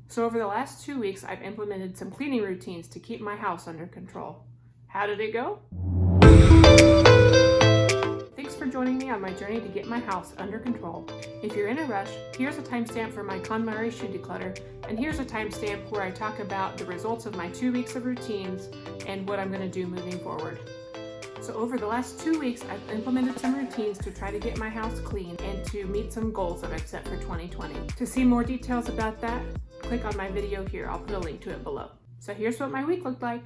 So over the last 2 weeks, I've implemented some cleaning routines to keep my house under control. How did it go? Thanks for joining me on my journey to get my house under control. If you're in a rush, here's a timestamp for my KonMari shoe declutter, and here's a timestamp where I talk about the results of my 2 weeks of routines and what I'm going to do moving forward. So over the last 2 weeks, I've implemented some routines to try to get my house clean and to meet some goals that I've set for 2020. To see more details about that, click on my video here. I'll put a link to it below. So here's what my week looked like.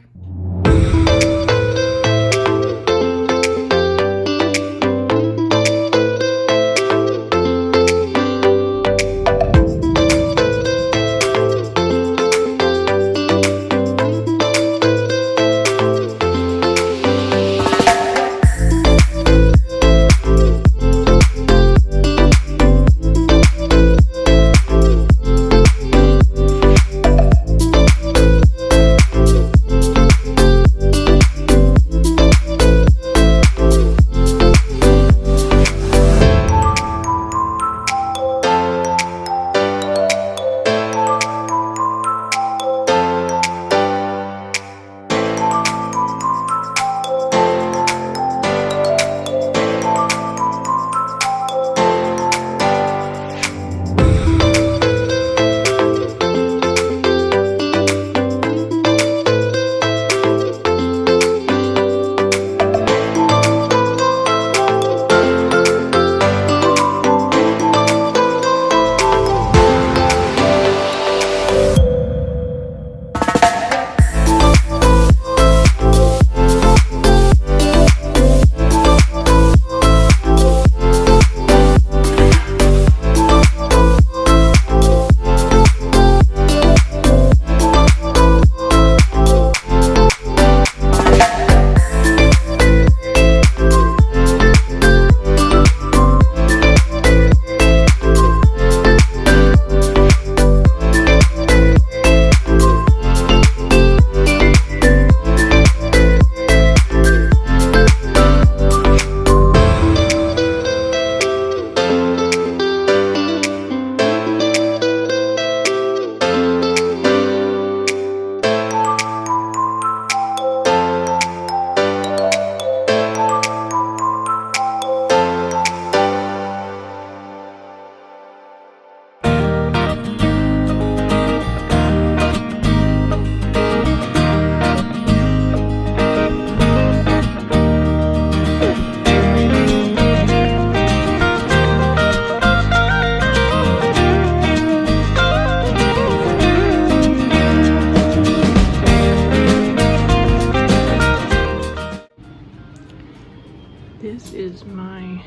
This is my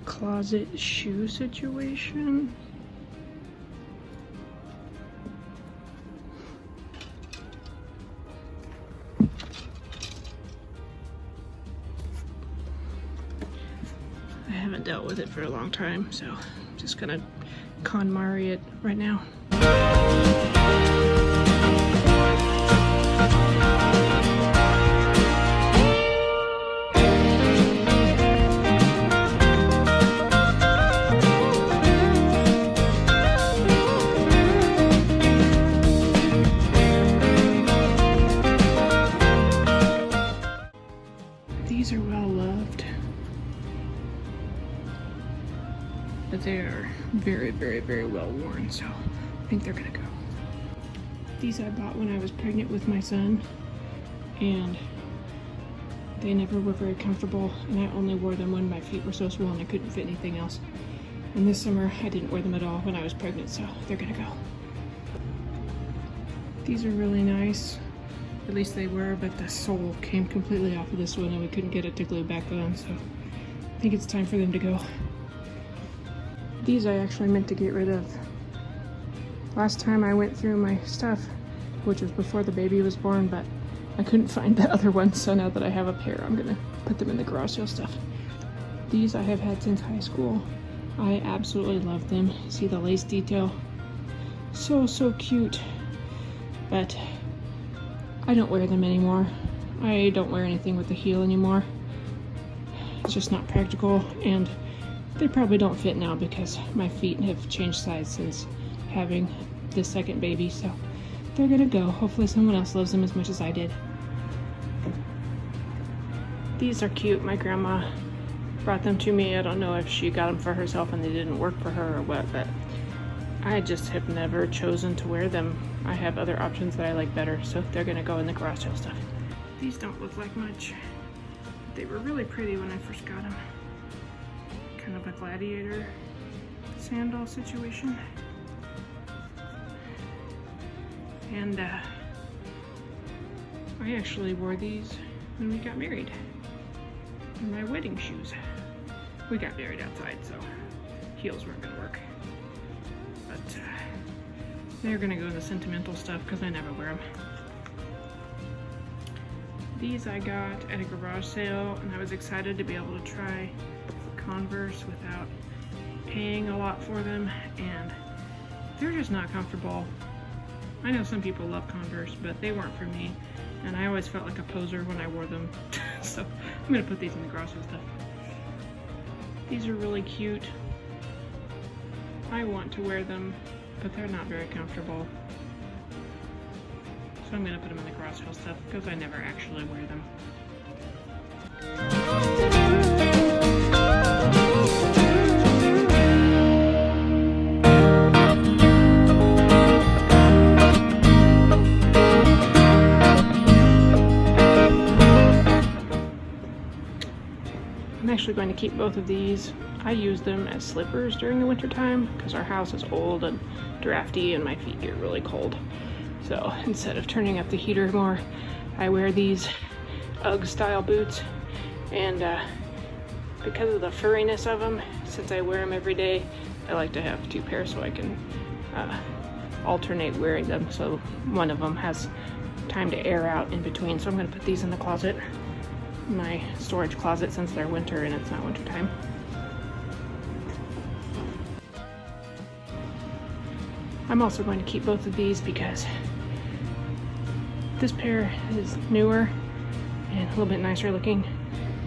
closet shoe situation. I haven't dealt with it for a long time, so I'm just gonna KonMari it right now. These are well loved, but they are very, very, very well worn, so I think they're gonna go. These I bought when I was pregnant with my son, and they never were very comfortable, and I only wore them when my feet were so swollen I couldn't fit anything else. And this summer I didn't wear them at all when I was pregnant, so they're gonna go. These are really nice. At least they were, but the sole came completely off of this one and we couldn't get it to glue back on, so I think it's time for them to go. These I actually meant to get rid of. Last time I went through my stuff, which was before the baby was born, but I couldn't find the other ones, so now that I have a pair, I'm gonna put them in the garage sale stuff. These I have had since high school. I absolutely love them. See the lace detail? So cute. But I don't wear them anymore. I don't wear anything with the heel anymore. It's just not practical, and they probably don't fit now because my feet have changed size since having this second baby, so they're gonna go. Hopefully someone else loves them as much as I did. These are cute. My grandma brought them to me. I don't know if she got them for herself and they didn't work for her or what, but I just have never chosen to wear them. I have other options that I like better, so they're gonna go in the garage sale stuff. These don't look like much. They were really pretty when I first got them. Kind of a gladiator sandal situation. And I actually wore these when we got married. In my wedding shoes. We got married outside, so heels weren't gonna work. But they're gonna go in the sentimental stuff because I never wear them. These I got at a garage sale, and I was excited to be able to try Converse without paying a lot for them, and they're just not comfortable. I know some people love Converse, but they weren't for me, and I always felt like a poser when I wore them. So I'm gonna put these in the garage sale stuff. These are really cute. I want to wear them, but they're not very comfortable. So I'm gonna put them in the garage sale stuff because I never actually wear them. I'm actually going to keep both of these. I use them as slippers during the winter time because our house is old and drafty and my feet get really cold. So instead of turning up the heater more, I wear these UGG style boots, and because of the furriness of them, since I wear them every day, I like to have two pairs so I can alternate wearing them, so one of them has time to air out in between. So I'm going to put these in the closet, my storage closet, since they're winter and it's not winter time. I'm also going to keep both of these because this pair is newer and a little bit nicer looking.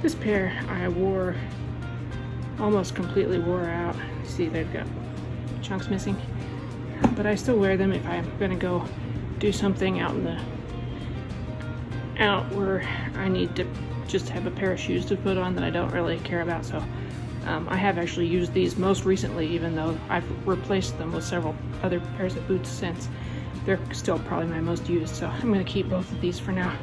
This pair I wore, almost completely wore out. See, they've got chunks missing, but I still wear them if I'm gonna go do something out where I need to just have a pair of shoes to put on that I don't really care about. So I have actually used these most recently, even though I've replaced them with several other pairs of boots since. They're still probably my most used, so I'm going to keep both of these for now.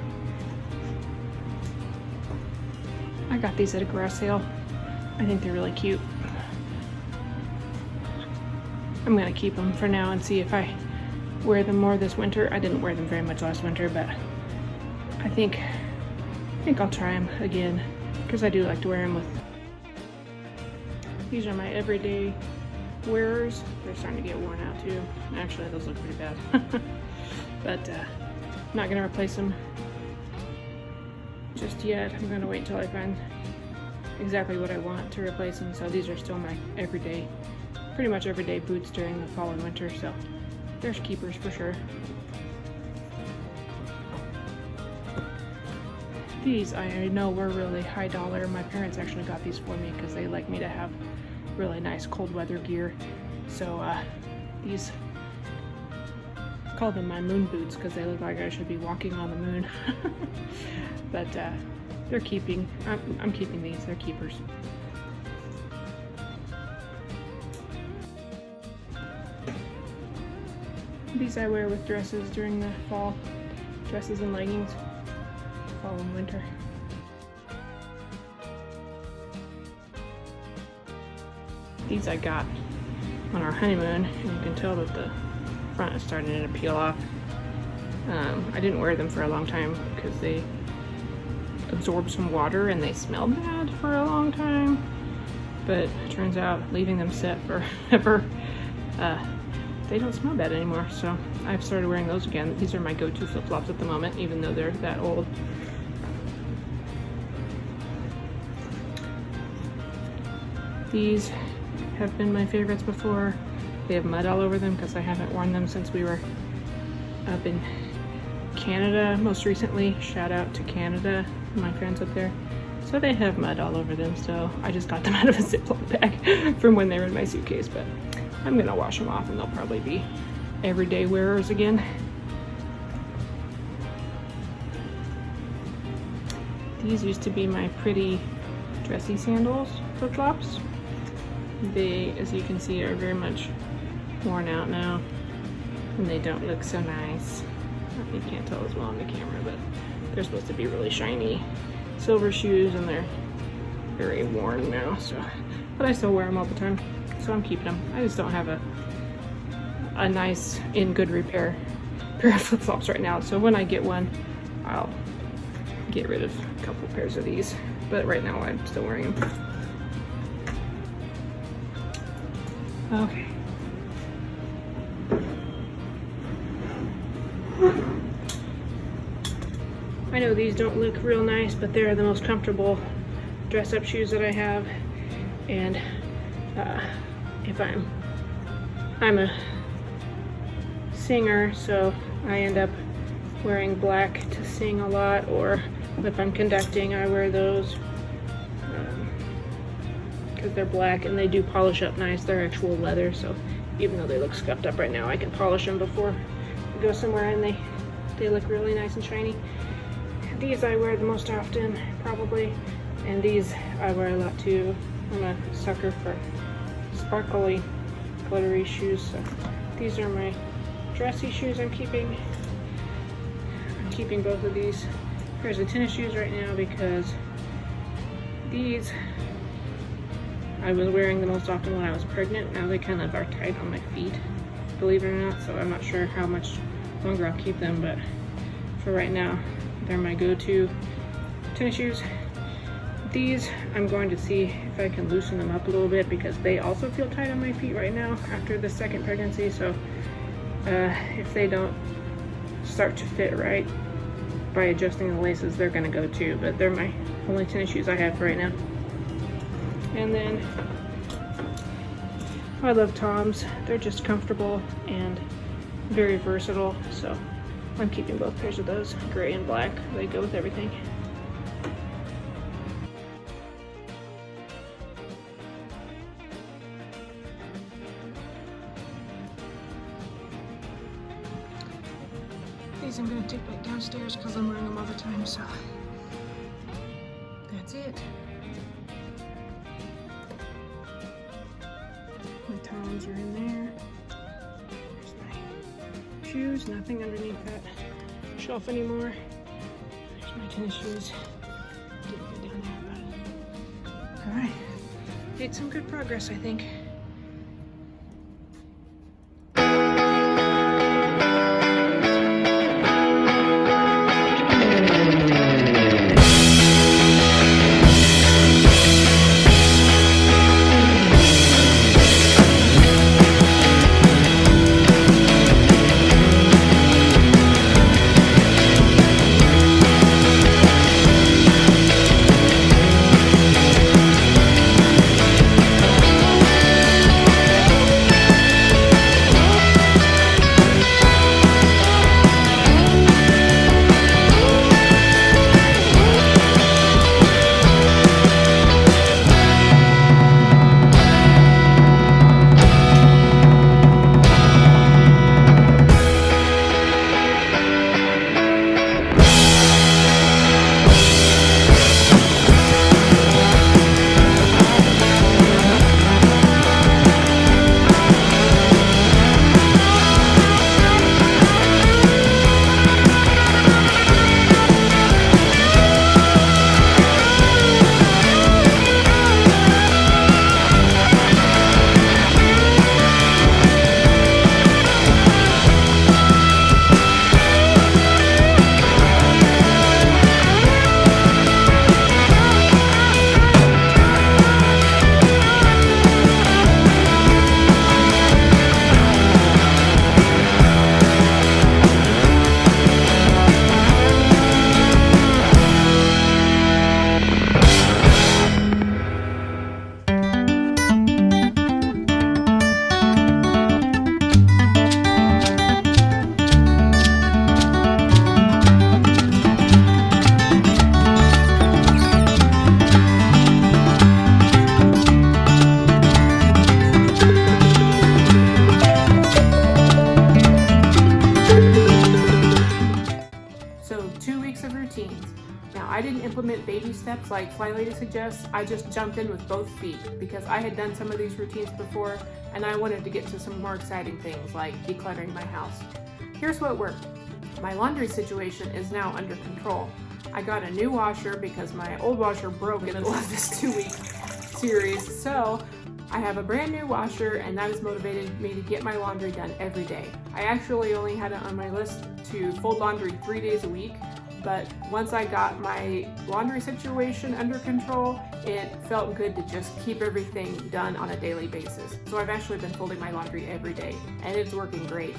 I got these at a garage sale. I think they're really cute. I'm going to keep them for now and see if I wear them more this winter. I didn't wear them very much last winter, but I think I'll try them again because I do like to wear them with. These are my everyday wearers. They're starting to get worn out too. Actually, those look pretty bad. But I'm not gonna replace them just yet. I'm gonna wait until I find exactly what I want to replace them. So these are still my everyday, pretty much everyday boots during the fall and winter. So there's keepers for sure. These I know were really high dollar. My parents actually got these for me because they like me to have really nice cold weather gear. So these, I call them my moon boots because they look like I should be walking on the moon. But they're keeping, I'm keeping these, they're keepers. These I wear with dresses during the fall, dresses and leggings, fall and winter. These I got on our honeymoon, and you can tell that the front is starting to peel off. I didn't wear them for a long time because they absorbed some water and they smelled bad for a long time. But it turns out leaving them set forever, they don't smell bad anymore. So I've started wearing those again. These are my go-to flip-flops at the moment, even though they're that old. These have been my favorites before. They have mud all over them because I haven't worn them since we were up in Canada most recently. Shout out to Canada, my friends up there. So they have mud all over them, so I just got them out of a Ziploc bag from when they were in my suitcase, but I'm gonna wash them off and they'll probably be everyday wearers again. These used to be my pretty dressy sandals, flip-flops. They, as you can see, are very much worn out now, and they don't look so nice. You can't tell as well on the camera, but they're supposed to be really shiny silver shoes, and they're very worn now. So, but I still wear them all the time, so I'm keeping them. I just don't have a nice, in good repair pair of flip-flops right now. So when I get one, I'll get rid of a couple pairs of these. But right now I'm still wearing them. Okay. I know these don't look real nice, but they're the most comfortable dress-up shoes that I have. And if I'm a singer, so I end up wearing black to sing a lot, or if I'm conducting, I wear those because they're black and they do polish up nice. They're actual leather, so even though they look scuffed up right now, I can polish them before I go somewhere, and they look really nice and shiny. These I wear the most often, probably, and these I wear a lot too. I'm a sucker for sparkly, glittery shoes, so these are my dressy shoes I'm keeping. I'm keeping both of these pairs of tennis shoes right now because these I was wearing the most often when I was pregnant. Now they kind of are tight on my feet, believe it or not, so I'm not sure how much longer I'll keep them, but for right now, they're my go-to tennis shoes. These, I'm going to see if I can loosen them up a little bit because they also feel tight on my feet right now after the second pregnancy, so if they don't start to fit right by adjusting the laces, they're gonna go too, but they're my only tennis shoes I have for right now. And then I love Toms. They're just comfortable and very versatile, so I'm keeping both pairs of those, gray and black. They go with everything. These I'm gonna take back downstairs because I'm wearing them all the time, so that's it. My Toms are in there. There's my shoes, nothing underneath that shelf anymore. There's my tennis shoes. Didn't get down there, but all right. Made some good progress, I think. I didn't implement baby steps like FLYLady suggests. I just jumped in with both feet because I had done some of these routines before and I wanted to get to some more exciting things like decluttering my house. Here's what worked. My laundry situation is now under control. I got a new washer because my old washer broke in the middle of this 2-week series. So I have a brand new washer and that has motivated me to get my laundry done every day. I actually only had it on my list to fold laundry 3 days a week, but once I got my laundry situation under control, it felt good to just keep everything done on a daily basis. So I've actually been folding my laundry every day and it's working great.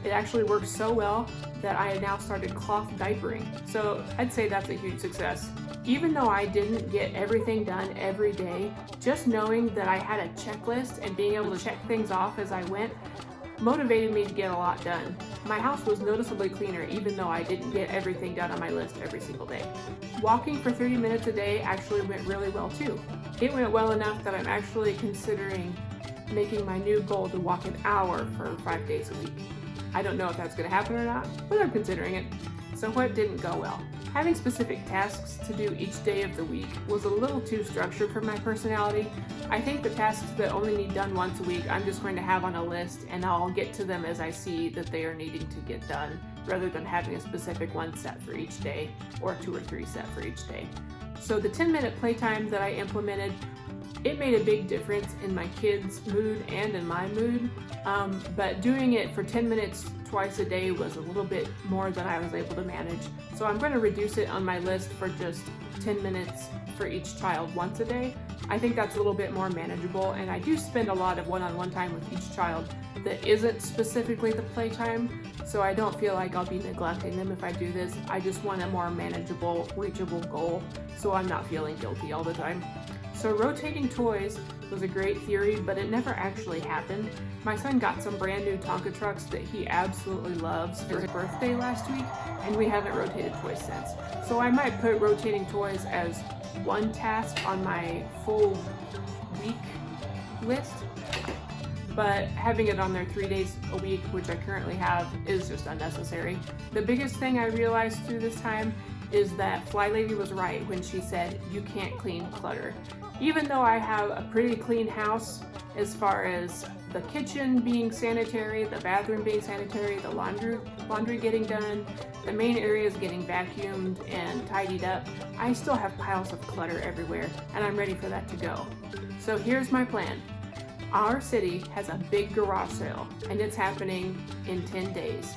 It actually works so well that I have now started cloth diapering. So I'd say that's a huge success. Even though I didn't get everything done every day, just knowing that I had a checklist and being able to check things off as I went motivated me to get a lot done. My house was noticeably cleaner even though I didn't get everything done on my list every single day. Walking for 30 minutes a day actually went really well too. It went well enough that I'm actually considering making my new goal to walk an hour for 5 days a week. I don't know if that's going to happen or not, but I'm considering it. So what didn't go well? Having specific tasks to do each day of the week was a little too structured for my personality. I think the tasks that only need done once a week I'm just going to have on a list and I'll get to them as I see that they are needing to get done, rather than having a specific one set for each day or 2 or 3 set for each day. So the 10-minute playtime that I implemented, it made a big difference in my kids' mood and in my mood, but doing it for 10 minutes twice a day was a little bit more than I was able to manage. So I'm going to reduce it on my list for just 10 minutes for each child once a day. I think that's a little bit more manageable, and I do spend a lot of one-on-one time with each child that isn't specifically the playtime, so I don't feel like I'll be neglecting them if I do this. I just want a more manageable, reachable goal, so I'm not feeling guilty all the time. So rotating toys was a great theory, but it never actually happened. My son got some brand new Tonka trucks that he absolutely loves for his birthday last week, and we haven't rotated toys since. So I might put rotating toys as one task on my full week list, but having it on there 3 days a week, which I currently have, is just unnecessary. The biggest thing I realized through this time is that FLYLady was right when she said you can't clean clutter. Even though I have a pretty clean house as far as the kitchen being sanitary, the bathroom being sanitary, the laundry getting done, the main areas getting vacuumed and tidied up, I still have piles of clutter everywhere, and I'm ready for that to go. So here's my plan. Our city has a big garage sale, and it's happening in 10 days.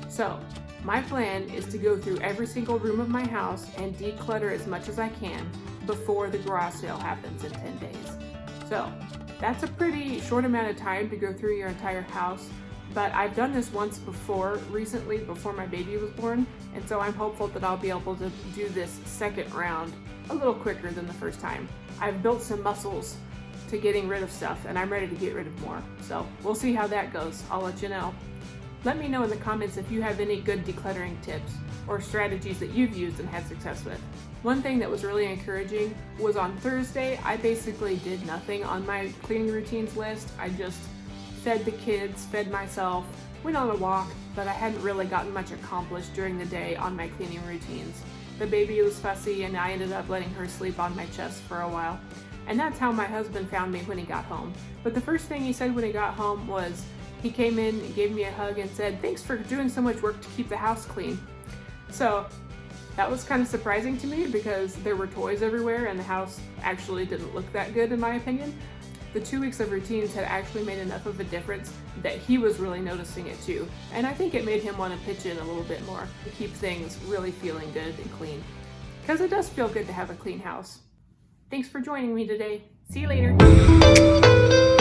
So my plan is to go through every single room of my house and declutter as much as I can before the garage sale happens in 10 days. So that's a pretty short amount of time to go through your entire house, but I've done this once before, recently, before my baby was born, and so I'm hopeful that I'll be able to do this second round a little quicker than the first time. I've built some muscles to getting rid of stuff, and I'm ready to get rid of more. So we'll see how that goes. I'll let you know. Let me know in the comments if you have any good decluttering tips or strategies that you've used and had success with. One thing that was really encouraging was on Thursday, I basically did nothing on my cleaning routines list. I just fed the kids, fed myself, went on a walk, but I hadn't really gotten much accomplished during the day on my cleaning routines. The baby was fussy and I ended up letting her sleep on my chest for a while. And that's how my husband found me when he got home. But the first thing he said when he got home was, he came in and gave me a hug and said, "Thanks for doing so much work to keep the house clean." So that was kind of surprising to me because there were toys everywhere and the house actually didn't look that good in my opinion. The 2 weeks of routines had actually made enough of a difference that he was really noticing it too. And I think it made him want to pitch in a little bit more to keep things really feeling good and clean. Because it does feel good to have a clean house. Thanks for joining me today. See you later.